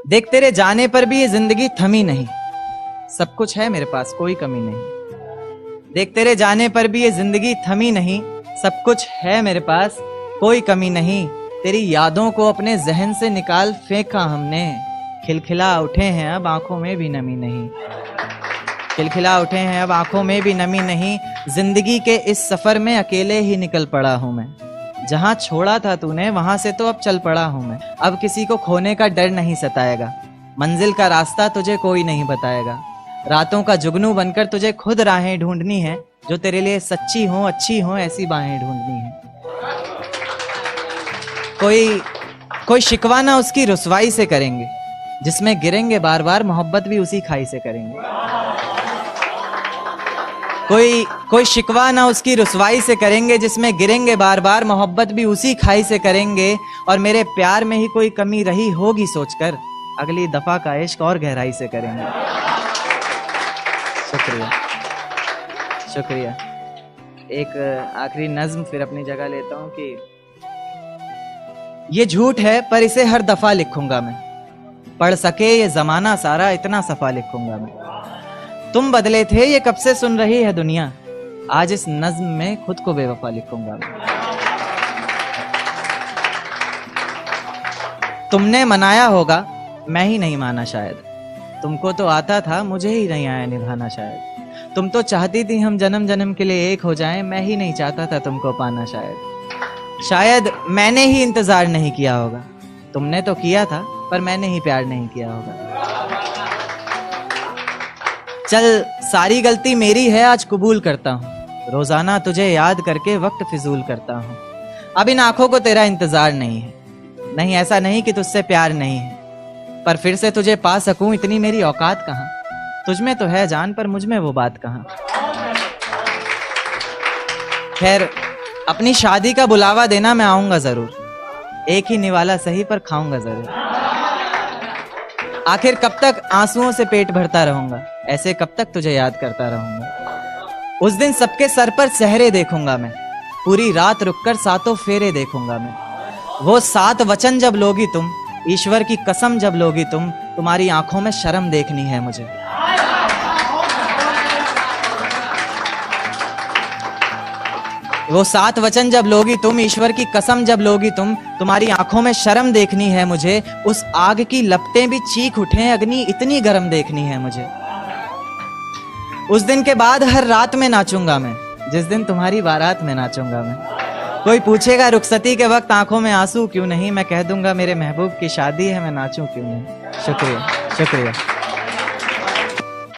देख तेरे जाने पर भी ये जिंदगी थमी नहीं, सब कुछ है मेरे पास कोई कमी नहीं। देख तेरे जाने पर भी ये जिंदगी थमी नहीं, सब कुछ है मेरे पास कोई कमी नहीं। तेरी यादों को अपने जहन से निकाल फेंका हमने, खिलखिला उठे हैं अब आंखों में भी नमी नहीं। खिलखिला उठे हैं अब आंखों में भी नमी नहीं। जिंदगी के इस सफर में अकेले ही निकल पड़ा हूं मैं, जहां छोड़ा था तूने वहां से तो अब चल पड़ा हूं मैं। अब किसी को खोने का डर नहीं सताएगा, मंजिल का रास्ता तुझे कोई नहीं बताएगा। रातों का जुगनू बनकर तुझे खुद राहें ढूंढनी है, जो तेरे लिए सच्ची हो अच्छी हो ऐसी बाहें ढूंढनी है। कोई शिकवा ना उसकी रुसवाई से करेंगे, जिसमें गिरेंगे बार बार मोहब्बत भी उसी खाई से करेंगे। कोई शिकवा ना उसकी रुसवाई से करेंगे, जिसमें गिरेंगे बार बार मोहब्बत भी उसी खाई से करेंगे। और मेरे प्यार में ही कोई कमी रही होगी सोचकर, अगली दफा का इश्क और गहराई से करेंगे। शुक्रिया शुक्रिया। एक आखिरी नज्म फिर अपनी जगह लेता हूं कि ये झूठ है पर इसे हर दफा लिखूंगा मैं, पढ़ सके ये जमाना सारा इतना सफा लिखूंगा मैं। तुम बदले थे ये कब से सुन रही है दुनिया, आज इस नज्म में खुद को बेवफा लिखूंगा मैं। तुमने मनाया होगा मैं ही नहीं माना शायद, तुमको तो आता था मुझे ही नहीं आया निभाना शायद। तुम तो चाहती थी हम जन्म जन्म के लिए एक हो जाएं, मैं ही नहीं चाहता था तुमको पाना शायद मैंने ही इंतजार नहीं किया होगा, तुमने तो किया था पर मैंने ही प्यार नहीं किया होगा। चल सारी गलती मेरी है आज कबूल करता हूँ, रोजाना तुझे याद करके वक्त फिजूल करता हूँ। अब इन आंखों को तेरा इंतजार नहीं है, नहीं ऐसा नहीं कि तुझसे प्यार नहीं है, पर फिर से तुझे पा सकूं इतनी मेरी औकात कहाँ। तुझमें तो है जान पर मुझमें वो बात कहाँ। खैर अपनी शादी का बुलावा देना मैं आऊंगा जरूर, एक ही निवाला सही पर खाऊंगा जरूर। आखिर कब तक आंसुओं से पेट भरता रहूंगा, ऐसे कब तक तुझे याद करता रहूंगा। उस दिन सबके सर पर चेहरे देखूंगा मैं, पूरी रात रुककर सातों फेरे देखूंगा मैं। वो 7 वचन जब लोगी तुम, ईश्वर की कसम जब लोगी तुम, तुम्हारी आंखों में शर्म देखनी है मुझे। वो 7 वचन जब लोगी तुम, ईश्वर की कसम जब लोगी तुम, तुम्हारी आंखों में शर्म देखनी है मुझे। उस आग की लपटें भी चीख उठे अग्नि इतनी गर्म देखनी है मुझे। उस दिन के बाद हर रात में नाचूंगा मैं, जिस दिन तुम्हारी बारात में नाचूंगा मैं। कोई पूछेगा रुखसती के वक्त आंखों में आंसू क्यों नहीं, मैं कह दूंगा मेरे महबूब की शादी है मैं नाचूं क्यों नहीं। शुक्रिया शुक्रिया।